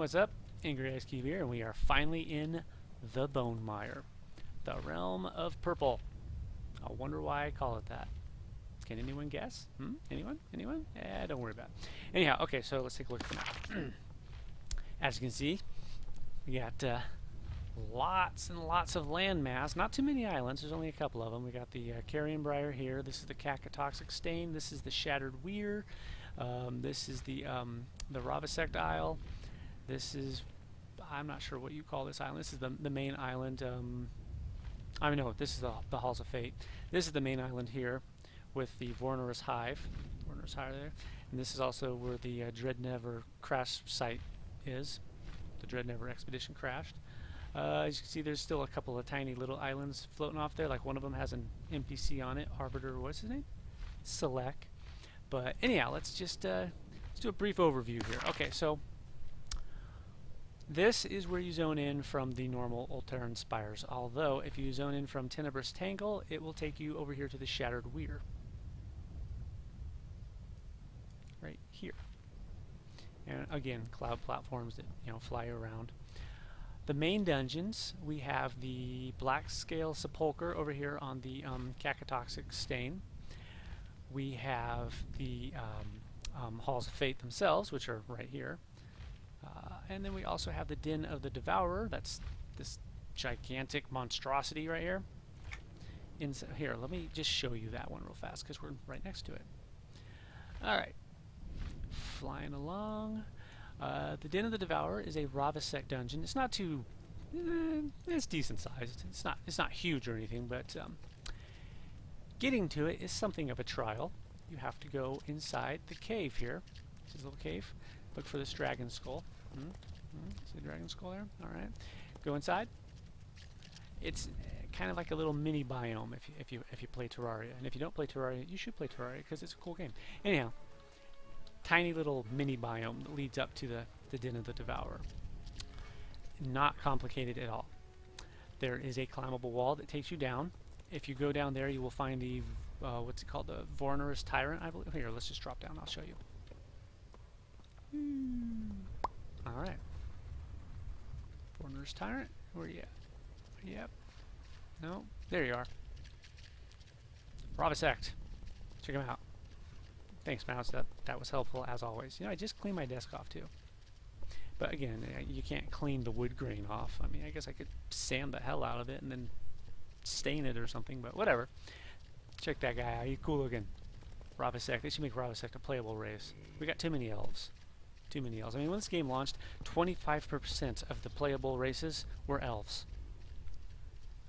what's up? Angry Ice Cube here, and we are finally in the Bonemire, the realm of purple. I wonder why I call it that. Can anyone guess? Anyone? Anyone? Don't worry about it. Anyhow, okay, so let's take a look at the map. As you can see, we got lots and lots of landmass. Not too many islands. There's only a couple of them. We got the Carrion Briar here. This is the Cacatoxic Stain. This is the Shattered Weir. This is the Ravasect Isle. This is, I'm not sure what you call this island. This is the main island. I know this is the Halls of Fate. This is the main island here with the Vornorous Hive. Vornorous Hive there. And this is also where the Dreadnever crash site is. The Dreadnever expedition crashed. As you can see, there's still a couple of tiny little islands floating off there. Like one of them has an NPC on it. Arbiter, what's his name? Select. But anyhow, let's just let's do a brief overview here. Okay, so this is where you zone in from the normal Ulteran Spires. Although, if you zone in from Tenebrous Tangle, it will take you over here to the Shattered Weir. Right here. And again, cloud platforms that fly around. The main dungeons, we have the Black Scale Sepulchre over here on the Cacatoxic Stain. We have the Halls of Fate themselves, which are right here. And then we also have the Den of the Devourer. That's this gigantic monstrosity right here. Here, let me just show you that one real fast because we're right next to it. Alright. Flying along. The Den of the Devourer is a ravasect dungeon. It's not too... it's decent sized. It's not huge or anything, but getting to it is something of a trial. You have to go inside the cave here. This is a little cave. Look for this dragon skull. See the dragon skull there? Alright. Go inside. It's kind of like a little mini biome if you play Terraria. And if you don't play Terraria, you should play Terraria because it's a cool game. Anyhow, tiny little mini biome that leads up to the Den of the Devourer. Not complicated at all. There is a climbable wall that takes you down. If you go down there, you will find the what's it called? The Vornorous Tyrant, I believe. Here, let's just drop down. I'll show you. Alright. Vornorous Tyrant, where are you at? Yep. No, there you are. Ravasect. Check him out. Thanks, Mouse. That was helpful as always. I just cleaned my desk off too. But again, you can't clean the wood grain off. I mean, I guess I could sand the hell out of it and then stain it or something, but whatever. Check that guy out. He's cool looking. Ravasect. They should make Ravasect a playable race. We got too many elves. Too many elves. I mean, when this game launched, 25% of the playable races were elves.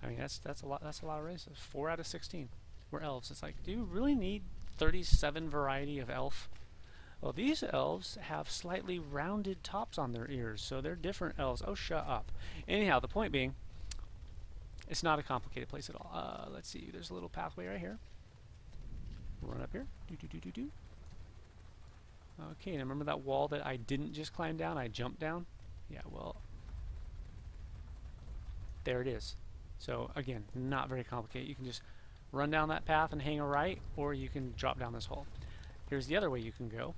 I mean, that's a lot. That's a lot of races. 4 out of 16 were elves. It's like, do you really need 37 variety of elf? Well, these elves have slightly rounded tops on their ears, so they're different elves. Oh, shut up. Anyhow, the point being, it's not a complicated place at all. Let's see. There's a little pathway right here. Run up here. Do. Okay, and remember that wall that I didn't just climb down? I jumped down? Yeah, well, there it is. So, again, not very complicated. You can just run down that path and hang a right, or you can drop down this hole. Here's the other way you can go.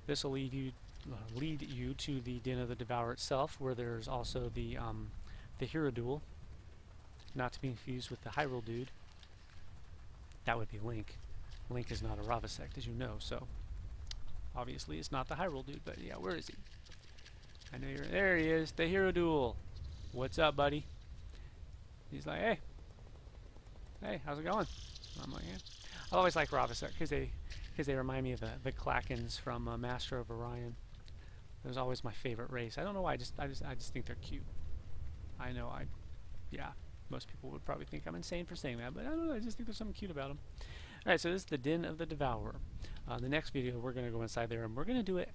This will lead you to the Den of the Devourer itself, where there's also the Hero Duel, not to be confused with the Hyrule dude. That would be Link. Link is not a Ravasect, as you know, so obviously it's not the Hyrule dude, but yeah, where is he? I know you're... There he is, the Hero Duel. What's up, buddy? He's like, hey. Hey, how's it going? I'm like, yeah. I always like Ravasect because they remind me of the Klakens from Master of Orion. It was always my favorite race. I don't know why. I just think they're cute. I know. Yeah. Most people would probably think I'm insane for saying that, but I don't know. I just think there's something cute about them. All right. So this is the Den of the Devourer. The next video we're going to go inside there and we're going to do it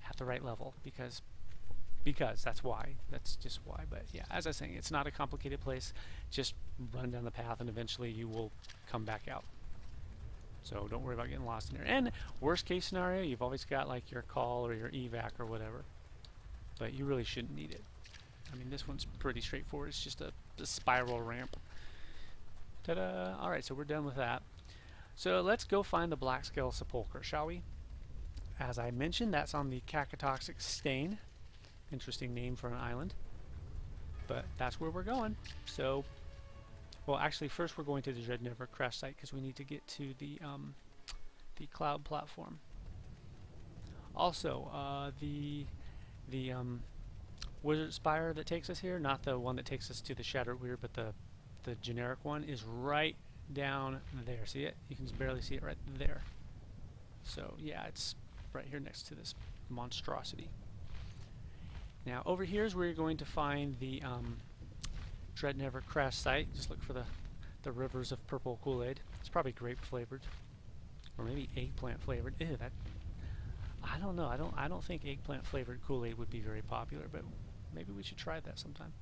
at the right level because that's why. That's just why. But yeah, as I was saying, it's not a complicated place. Just run down the path and eventually you will come back out. So don't worry about getting lost in there. And worst case scenario, you've always got like your call or your evac or whatever. But you really shouldn't need it. I mean, this one's pretty straightforward. It's just a spiral ramp. Ta-da! Alright, so we're done with that. So let's go find the Black Scale Sepulchre, shall we? As I mentioned, that's on the Cacatoxic Stain. interesting name for an island. But that's where we're going. So, well, actually, first we're going to the Dreadnever crash site because we need to get to the cloud platform. Also, the Wizard Spire that takes us here, not the one that takes us to the Shattered Weir, but the generic one, is right down there. See it? You can just barely see it right there. So yeah, it's right here next to this monstrosity. Now over here is where you're going to find the Dreadnever crash site. Just look for the rivers of purple Kool-Aid. It's probably grape flavored, or maybe eggplant flavored. Ew, that, I don't know. I don't think eggplant flavored Kool-Aid would be very popular, but maybe we should try that sometime.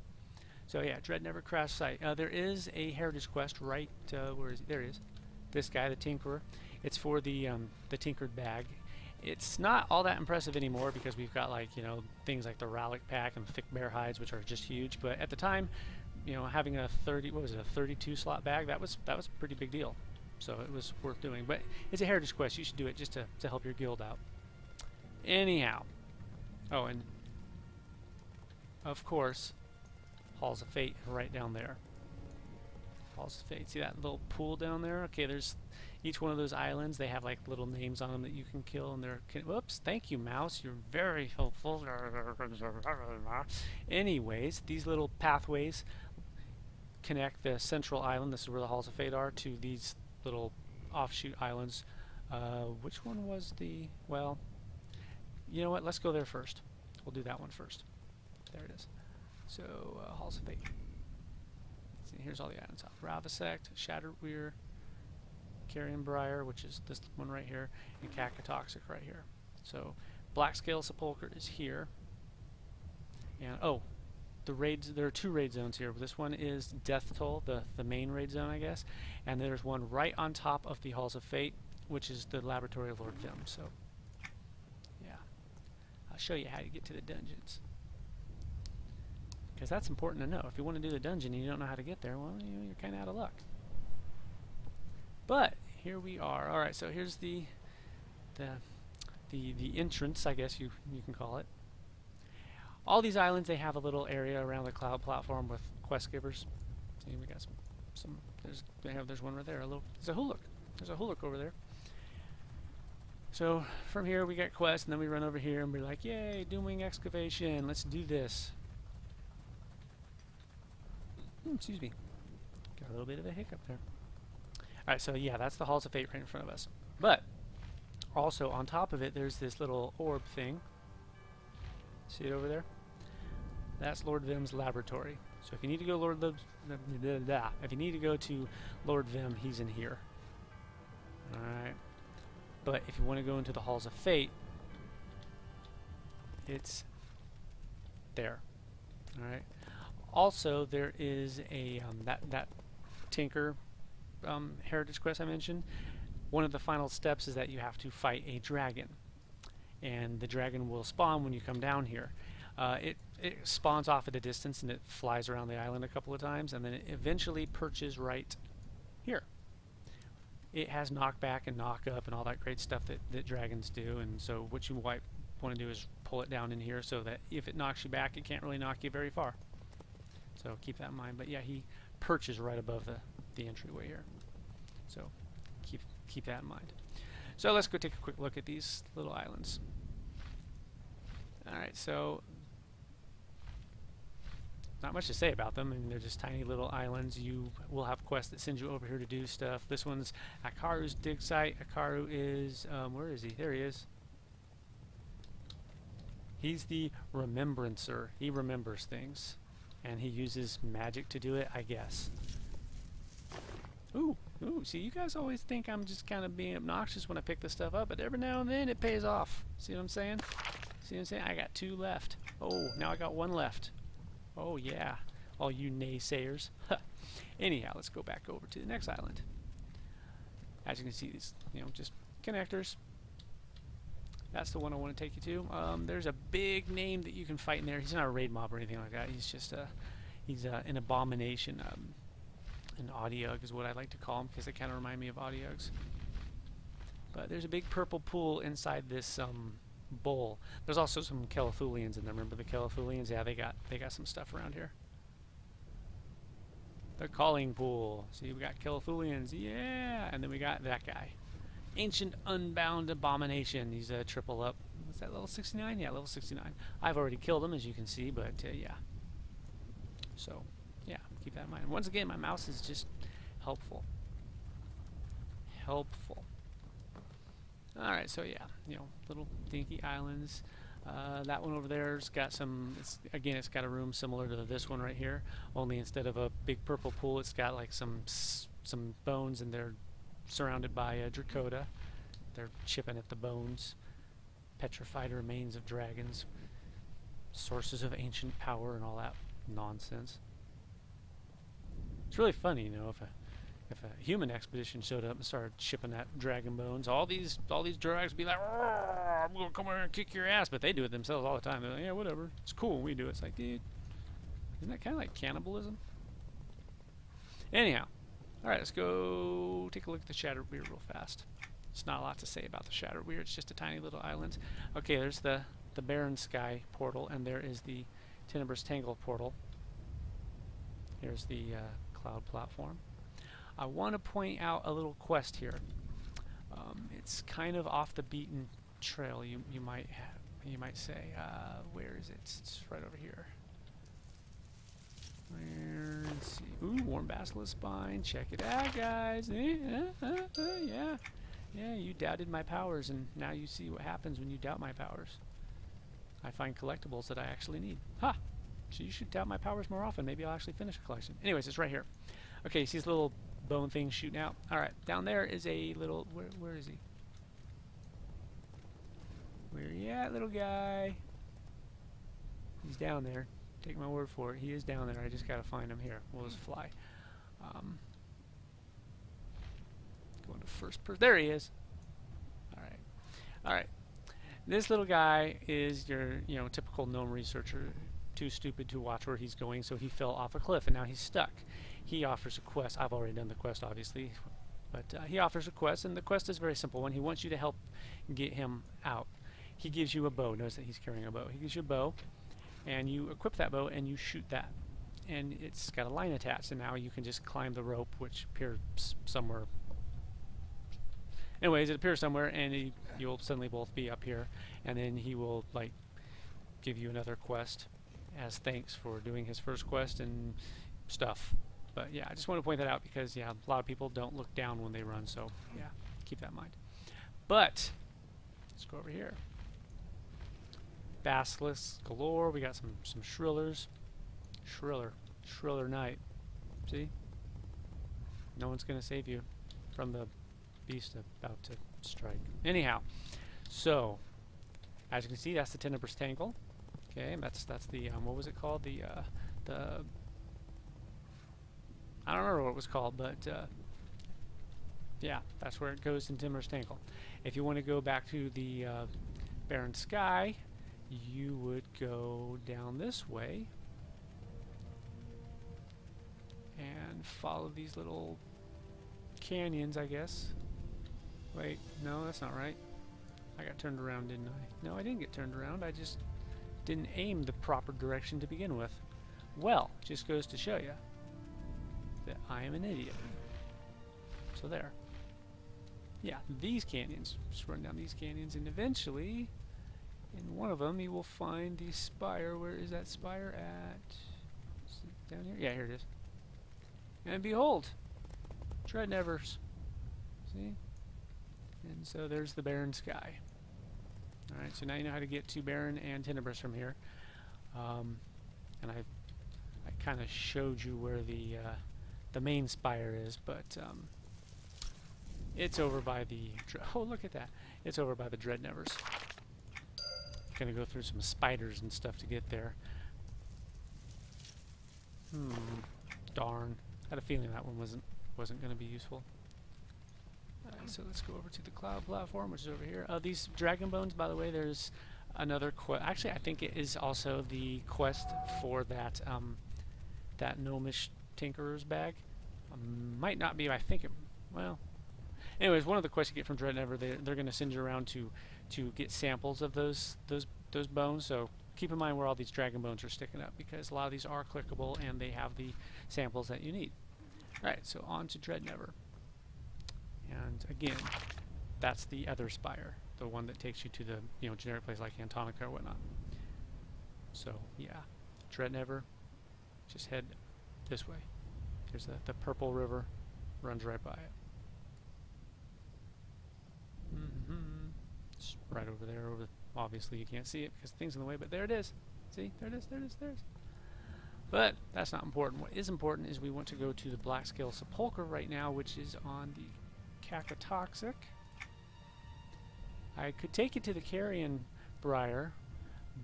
So yeah, Dreadnever crash site. There is a heritage quest right where is it? There it is. This guy, the Tinkerer. It's for the tinkered bag. It's not all that impressive anymore because we've got, like, you know, things like the Relic pack and thick bear hides, which are just huge. But at the time, you know, having a 32 slot bag, that was a pretty big deal. So it was worth doing. But it's a heritage quest. You should do it just to help your guild out. Anyhow. Oh, and of course, Halls of Fate right down there. Halls of Fate. See that little pool down there? Okay, there's each one of those islands. They have like little names on them that you can kill, and they're whoops. Thank you, mouse. You're very helpful. Anyways, these little pathways connect the central island. This is where the Halls of Fate are, to these little offshoot islands. Which one was the? Well, you know what? Let's go there first. We'll do that one first. There it is. So Halls of Fate. See, here's all the islands. Ravasect, Shattered Weir, Carrion Briar, which is this one right here, and Cacatoxic right here. So Blackscale Sepulchre is here. And oh, the raids, there are two raid zones here. This one is Death Toll, the main raid zone, I guess. And there's one right on top of the Halls of Fate, which is the Laboratory of Lord Vyemm. So yeah, I'll show you how to get to the dungeons, because that's important to know. If you want to do the dungeon and you don't know how to get there, well, you know, you're kind of out of luck. But here we are. All right, so here's the entrance, I guess you can call it. All these islands, they have a little area around the cloud platform with quest givers. See, we got some. There's one right there. There's a Huluk. There's a Huluk over there. So from here we get quests, and then we run over here and we're like, yay, Doomwing excavation. Let's do this. Excuse me. Got a little bit of a hiccup there. Alright, so yeah, that's the Halls of Fate right in front of us. But also on top of it, there's this little orb thing. See it over there? That's Lord Vyemm's laboratory. So if you need to go if you need to go to Lord Vyemm, he's in here. Alright. But if you want to go into the Halls of Fate, it's there. Alright. Also, there is a that Tinker heritage quest I mentioned. One of the final steps is that you have to fight a dragon, and the dragon will spawn when you come down here. It spawns off at a distance, and it flies around the island a couple of times, and then it eventually perches right here. It has knockback and knock up and all that great stuff that dragons do, and so what you want to do is pull it down in here so that if it knocks you back, it can't really knock you very far. So keep that in mind. But yeah, he perches right above the entryway here. So keep that in mind. So let's go take a quick look at these little islands. Alright, so not much to say about them. I mean, they're just tiny little islands. You will have quests that send you over here to do stuff. This one's Akaru's dig site. Akaru is, where is he? There he is. He's the remembrancer. He remembers things, and he uses magic to do it, I guess. Ooh, see, you guys always think I'm just kind of being obnoxious when I pick this stuff up, but every now and then it pays off. See what I'm saying? See what I'm saying? I got 2 left. Oh, now I got 1 left. Oh, yeah. All you naysayers. Anyhow, let's go back over to the next island. As you can see, these, you know, just connectors. That's the one I want to take you to. There's a big name that you can fight in there. He's not a raid mob or anything like that. He's just he's an abomination. An Audiug is what I like to call him, because they kind of remind me of Audiugs. But there's a big purple pool inside this bowl. There's also some Kelithulians in there. Remember the Kelithulians? Yeah, they got some stuff around here. The calling pool. See, we got Kelithulians. Yeah, and then we got that guy. Ancient Unbound Abomination. He's a triple up. What's that, level 69? Yeah, level 69. I've already killed him, as you can see, but yeah. So, yeah, keep that in mind. Once again, my mouse is just helpful. Helpful. Alright, so yeah, you know, little dinky islands. That one over there's got some, it's got a room similar to this one right here, only instead of a big purple pool, it's got like some bones, and they're surrounded by Dracota. They're chipping at the bones. Petrified remains of dragons. Sources of ancient power and all that nonsense. It's really funny, you know, if a human expedition showed up and started chipping at dragon bones, all these drags would be like, I'm gonna come over and kick your ass, but they do it themselves all the time. They're like, yeah, whatever, it's cool when we do it. It's like, dude, isn't that kind of like cannibalism? Anyhow, alright, let's go take a look at the Shattered Weir real fast. It's not a lot to say about the Shattered Weir, it's just a tiny little island. Okay, there's the Barren Sky portal, and there is the Tenebrous Tangle portal. Here's the cloud platform. I want to point out a little quest here. It's kind of off the beaten trail. You might say. Where is it? It's right over here. Let's see. Ooh, Warm Basilisk Spine. Check it out, guys. Yeah. Yeah, you doubted my powers, and now you see what happens when you doubt my powers. I find collectibles that I actually need. Ha! So you should doubt my powers more often. Maybe I'll actually finish a collection. Anyways, it's right here. Okay, you see this little bone thing shooting out? Alright, down there is a little... Where is he? Where you at, little guy? He's down there. Take my word for it. He is down there. I just gotta find him here. We'll just fly. Going to first person. There he is. Alright. Alright. This little guy is your, you know, typical gnome researcher. Too stupid to watch where he's going, so he fell off a cliff and now he's stuck. He offers a quest. I've already done the quest, obviously, but he offers a quest, and the quest is very simple. When he wants you to help get him out, he gives you a bow. Notice that he's carrying a bow. He gives you a bow, and you equip that bow and you shoot that, and it's got a line attached, and now you can just climb the rope, which appears somewhere. Anyways, it appears somewhere, and you'll suddenly both be up here, and then he will like give you another quest as thanks for doing his first quest and stuff. But yeah, I just want to point that out because yeah, a lot of people don't look down when they run, so yeah, keep that in mind. But let's go over here. Basilisks galore. We got some shrillers. Shriller Knight. See? No one's gonna save you from the beast about to strike. Anyhow, so as you can see, that's the Tenebrous Tangle. Okay, that's the what was it called? The I don't remember what it was called, but yeah, that's where it goes in Tenebrous Tangle. If you want to go back to the Barren Sky, you would go down this way and follow these little canyons, I guess. Wait, no, that's not right. I got turned around, didn't I? No, I didn't get turned around. I just didn't aim the proper direction to begin with. Well, just goes to show you that I am an idiot. So there. Yeah, these canyons. Just run down these canyons, and eventually, in one of them, you will find the spire. Where is that spire at? Is it down here? Yeah, here it is. And behold, Dreadnevers. See? And so there's the Barren Sky. Alright, so now you know how to get to Barren and Tenebrous from here. And I kind of showed you where the main spire is, but it's over by the... Oh, look at that. It's over by the Dreadnevers. Gonna go through some spiders and stuff to get there. Darn. Had a feeling that one wasn't gonna be useful. Alright, so let's go over to the cloud platform, which is over here. These dragon bones, by the way, there's another quest. Actually, I think it is also the quest for that that gnomish tinkerer's bag. Might not be. I think it. Well, anyways, one of the quests you get from Dreadnever, they're going to send you around to to get samples of those bones. So keep in mind where all these dragon bones are sticking up, because a lot of these are clickable and they have the samples that you need. Alright, so on to Dreadnever. And again, that's the other spire, the one that takes you to the generic place like Antonica or whatnot. So yeah, Dreadnever, just head this way. Here's the purple river, runs right by it. It's right over there. Obviously you can't see it because the thing's in the way, but there it is. See, there it is, there it is, there it is. But that's not important. What is important is we want to go to the Black Scale Sepulchre right now, which is on the Cacatoxic. I could take it to the Carrion Briar,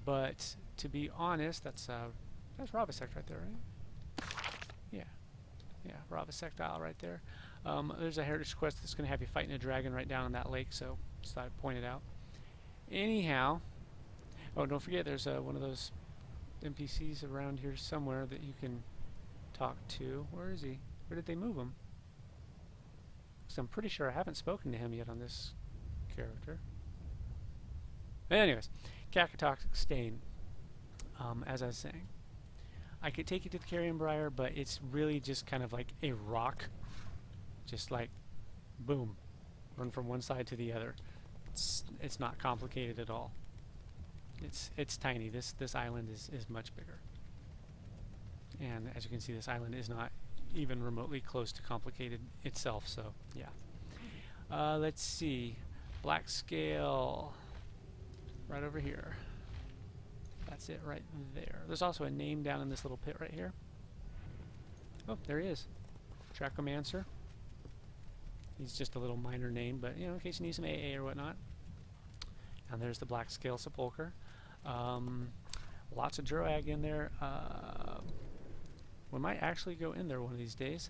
but to be honest, that's ravasect right there, right? Yeah. Yeah, ravasect isle right there. There's a heritage quest that's going to have you fighting a dragon right down in that lake, so just thought I'd point it out. Anyhow, oh, don't forget there's one of those NPCs around here somewhere that you can talk to. Where is he? Where did they move him? Because I'm pretty sure I haven't spoken to him yet on this character. Anyways, Cacatoxic Stain. As I was saying, I could take you to the Carrion Briar, but it's really just kind of like a rock. Just like, boom, run from one side to the other. It's not complicated at all. It's tiny. This island is much bigger. And as you can see, this island is not even remotely close to complicated itself, so yeah. Let's see. Black Scale. Right over here. That's it right there. There's also a name down in this little pit right here. Oh, there he is. Trachomancer. He's just a little minor name, but in case you need some AA or whatnot. And there's the Black Scale Sepulchre. Lots of Droag in there. We might actually go in there one of these days.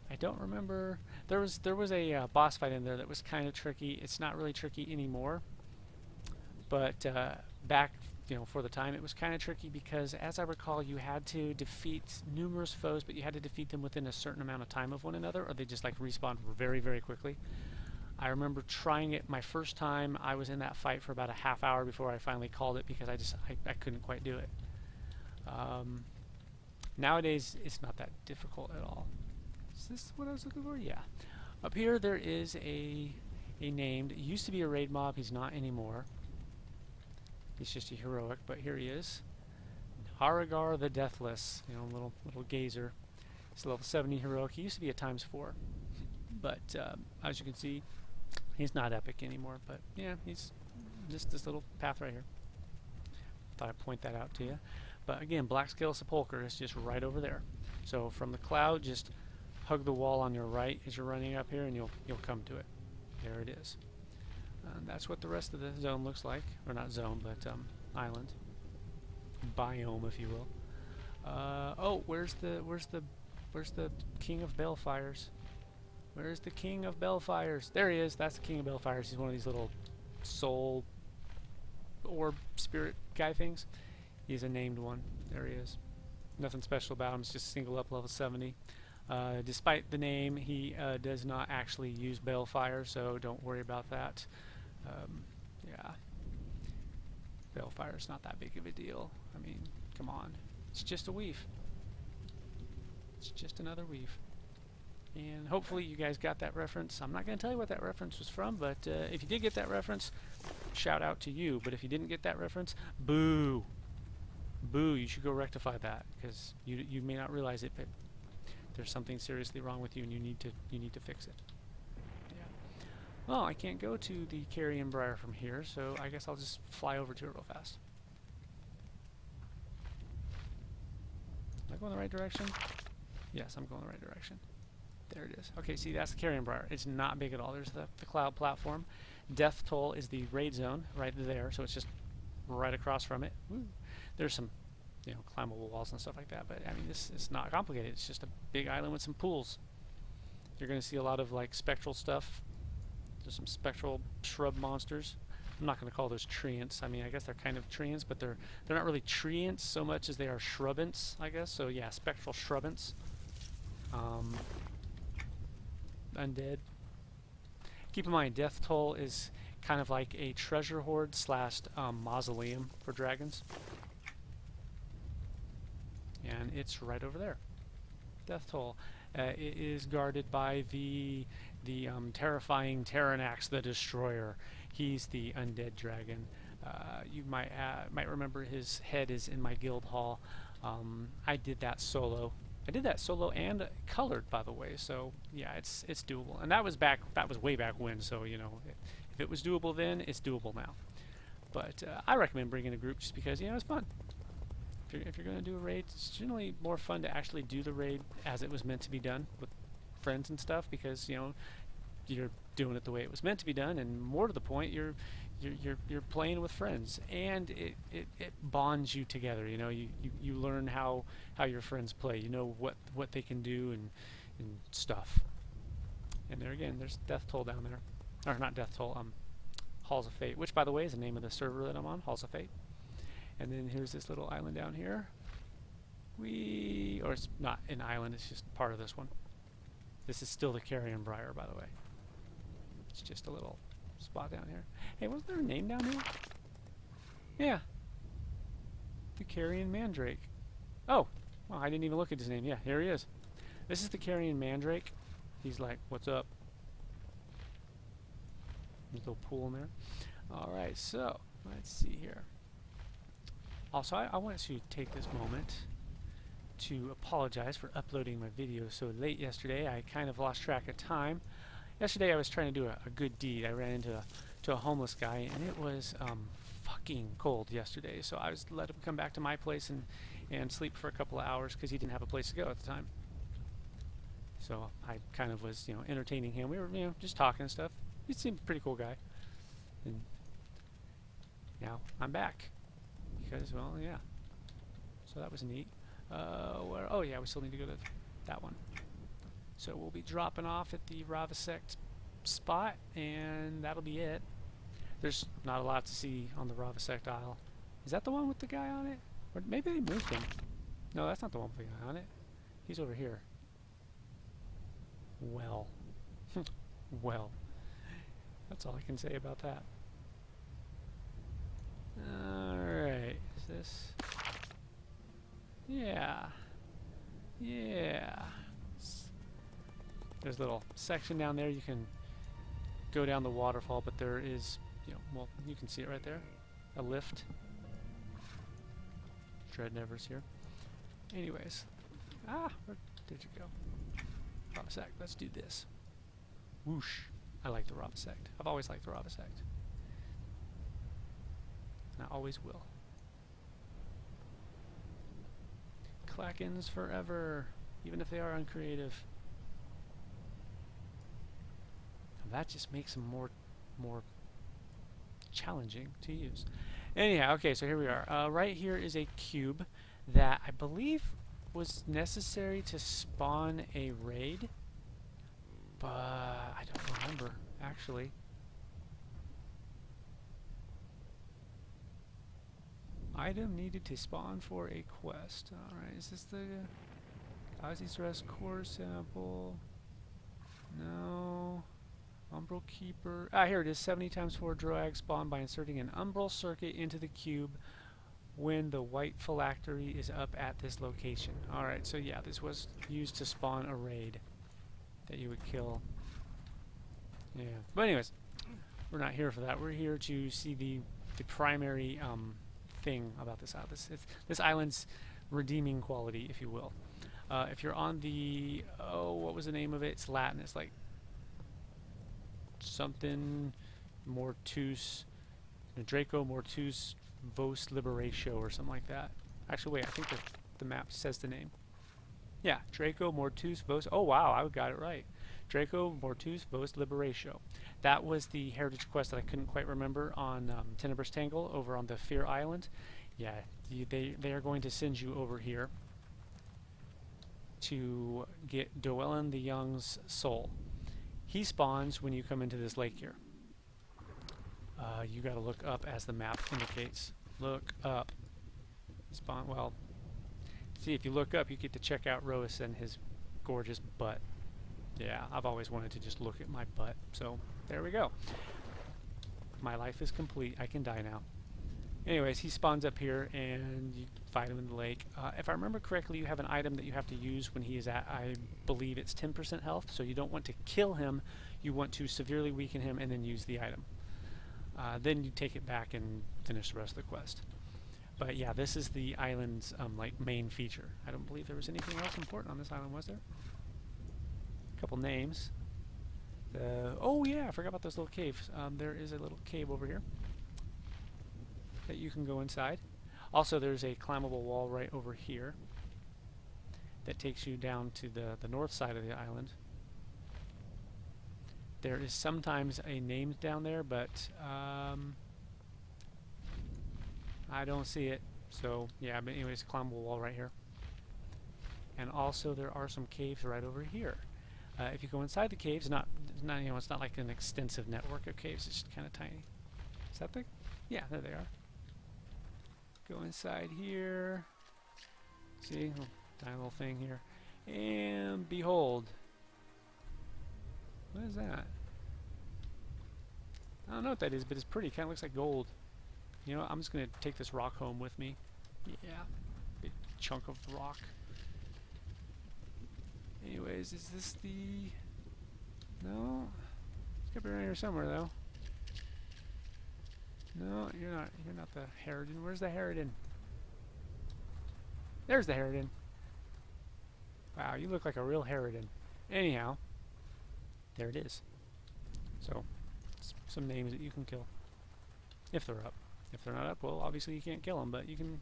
I don't remember. There was a boss fight in there that was kind of tricky. It's not really tricky anymore. But back for the time, it was kind of tricky because, as I recall, you had to defeat numerous foes, but you had to defeat them within a certain amount of time of one another, or they just like respawned very, very quickly. I remember trying it my first time. I was in that fight for about a half hour before I finally called it because I couldn't quite do it. Nowadays, it's not that difficult at all. Is this what I was looking for? Yeah. Up here, there is a named. It used to be a raid mob. He's not anymore. He's just a heroic, but here he is. Haragar the Deathless, little gazer. He's a level 70 heroic. He used to be a ×4, but as you can see, he's not epic anymore. But yeah, he's just this little path right here. Thought I'd point that out to you. But again, Black Scale Sepulchre is just right over there. So from the cloud, just hug the wall on your right as you're running up here, and you'll come to it. There it is. And that's what the rest of the zone looks like, or not zone, but island, biome, if you will. Oh, where's the King of Balefires? Where's the King of Balefires? There he is. That's the King of Balefires. He's one of these little soul orb spirit guy things. He's a named one. There he is. Nothing special about him. It's just single up level 70. Despite the name, he does not actually use Balefire, so don't worry about that. Yeah, Balefire's not that big of a deal. I mean, come on. It's just a weave. It's just another weave. And hopefully you guys got that reference. I'm not going to tell you what that reference was from, but if you did get that reference, shout out to you. But if you didn't get that reference, boo. Boo, you should go rectify that, because you may not realize it, but there's something seriously wrong with you and you need to fix it. Well, I can't go to the Carrion Briar from here, so I guess I'll just fly over to it real fast. Am I going the right direction? Yes, I'm going the right direction. There it is. Okay, see, that's the Carrion Briar. It's not big at all. There's the cloud platform. Death Toll is the raid zone right there, so it's just right across from it. Woo. There's some, climbable walls and stuff like that, but I mean, this is not complicated. It's just a big island with some pools. You're going to see a lot of like spectral stuff. There's some spectral shrub monsters. I'm not going to call those treants. I mean, I guess they're kind of treants, but they're not really treants so much as they are shrubants, I guess. So yeah, spectral shrubants. Undead. Keep in mind, Death Toll is kind of like a treasure hoard slash mausoleum for dragons. And it's right over there. Death Toll. It is guarded by the terrifying Terranax the Destroyer. He's the undead dragon. You might remember his head is in my guild hall. I did that solo. I did that solo and colored, by the way. So yeah, it's doable. And that was way back when. So you know, if it was doable then, it's doable now. But I recommend bringing a group just because it's fun. If you're going to do a raid, it's generally more fun to actually do the raid as it was meant to be done with friends and stuff, because you're doing it the way it was meant to be done, and more to the point, you're playing with friends, and it bonds you together. You learn how your friends play. You know what they can do and stuff. And there again, there's Death Toll down there, or not Death Toll, Halls of Fate, which by the way is the name of the server that I'm on, Halls of Fate. And then here's this little island down here. Or it's not an island, it's just part of this one. This is still the Carrion Briar, by the way. It's just a little spot down here. Hey, wasn't there a name down here? Yeah. The Carrion Mandrake. Oh, well, I didn't even look at his name. Yeah, here he is. This is the Carrion Mandrake. He's like, what's up? There's a little pool in there. Alright, so, let's see here. Also, I want to take this moment to apologize for uploading my video so late yesterday. I kind of lost track of time. Yesterday I was trying to do a good deed. I ran into a homeless guy, and it was fucking cold yesterday. So I was let him come back to my place and sleep for a couple of hours because he didn't have a place to go at the time. So I kind of was entertaining him. We were just talking and stuff. He seemed a pretty cool guy. And now I'm back. Because, well, yeah. So that was neat. Oh, yeah, we still need to go to that one. So we'll be dropping off at the ravasect spot, and that'll be it. There's not a lot to see on the ravasect Isle. Is that the one with the guy on it? Or maybe they moved him. No, that's not the one with the guy on it. He's over here. Well. Well. That's all I can say about that. Alright, is this? Yeah. Yeah. There's a little section down there. You can go down the waterfall, but there is, well, you can see it right there. A lift. Dreadnever's here. Anyways. Where did you go? Ravasect, let's do this. Whoosh. I like the ravasect. I've always liked the ravasect. And I always will. Clackens forever, even if they are uncreative. And that just makes them more challenging to use. Anyhow, okay, so here we are. Right here is a cube that I believe was necessary to spawn a raid, but I don't remember actually. Item needed to spawn for a quest. Alright, is this the Ozzy's Rest core sample? No. Umbral Keeper. Here it is. 70 times 4 Droag spawn by inserting an umbral circuit into the cube when the white phylactery is up at this location. Alright, so yeah, this was used to spawn a raid that you would kill. Yeah. But anyways, we're not here for that. We're here to see the primary thing about this island. This island's redeeming quality, if you will. If you're on the what was the name of it? It's Latin. It's like something Mortus, Draco Mortus Vos Liberatio or something like that. Actually, wait, I think the map says the name. Yeah, Draco Mortus Vos. Oh wow, I got it right. Draco Mortus Vos Liberatio. That was the heritage quest that I couldn't quite remember on Tenebrous Tangle over on the Fear Island. Yeah, they are going to send you over here to get Dwellin the Young's soul. He spawns when you come into this lake here. You got to look up as the map indicates. Look up. Spawn. Well, see, if you look up, you get to check out Roas and his gorgeous butt. Yeah, I've always wanted to just look at my butt, so there we go. my life is complete. I can die now. Anyways, he spawns up here and you fight him in the lake. If I remember correctly, you have an item that you have to use when he is at, I believe it's 10% health, so you don't want to kill him, you want to severely weaken him and then use the item. Then you take it back and finish the rest of the quest. But yeah, this is the island's like main feature. I don't believe there was anything else important on this island, was there? A couple names. Oh yeah, I forgot about those little caves. There is a little cave over here that you can go inside. Also, there's a climbable wall right over here that takes you down to the north side of the island. There is sometimes a name down there, but I don't see it. So yeah, but anyways, climbable wall right here. And also there are some caves right over here. If you go inside the caves, not you know, it's not like an extensive network of caves. It's just kind of tiny. Is that the? Yeah, there they are. Go inside here. See, little tiny little thing here, and behold. What is that? I don't know what that is, but it's pretty. Kind of looks like gold. You know, I'm just gonna take this rock home with me. Yeah, big chunk of rock. Anyways, is this the? No, it's gotta be around here somewhere though. No, you're not. You're not the Harridan. Where's the Harridan? There's the Harridan. Wow, you look like a real Harridan. Anyhow, there it is. So, some names that you can kill if they're up. If they're not up, well, obviously you can't kill them, but you can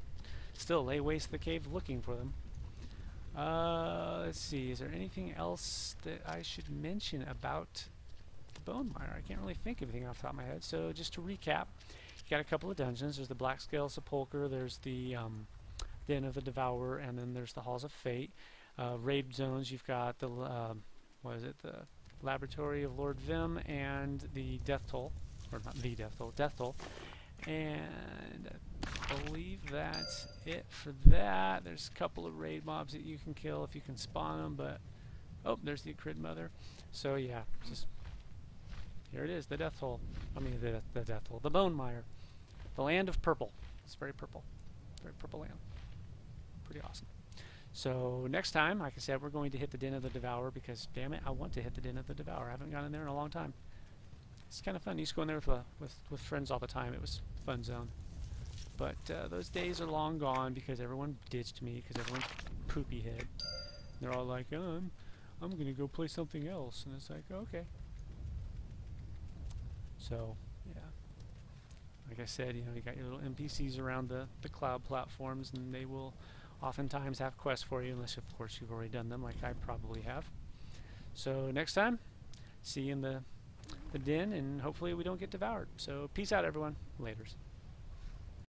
still lay waste to the cave looking for them. Let's see. Is there anything else that I should mention about the Bonemire? I can't really think of anything off the top of my head. So, just to recap. Got a couple of dungeons. There's the Black Scale Sepulchre, there's the Den of the Devourer, and then there's the Halls of Fate. Raid zones, you've got the what is it? The Laboratory of Lord Vyemm and the Death Toll, or not the Death Toll, Death Toll. And I believe that's it for that. There's a couple of raid mobs that you can kill if you can spawn them, but oh, there's the Acrid Mother. So yeah, just here it is, the Death Hole. I mean the Death Hole, the Bonemire. The land of purple. It's very purple. Very purple land. Pretty awesome. So next time, like I said, we're going to hit the Den of the Devourer because, damn it, I want to hit the Den of the Devourer. I haven't gone in there in a long time. It's kind of fun. I used to go in there with friends all the time. It was a fun zone. But those days are long gone because everyone ditched me because everyone's poopy head. They're all like, oh, I'm going to go play something else. And it's like, okay. So, yeah. Like I said, you know, you got your little NPCs around the cloud platforms, and they will oftentimes have quests for you, unless, of course, you've already done them, like I probably have. So, next time, see you in the den, and hopefully we don't get devoured. So, peace out, everyone. Laters.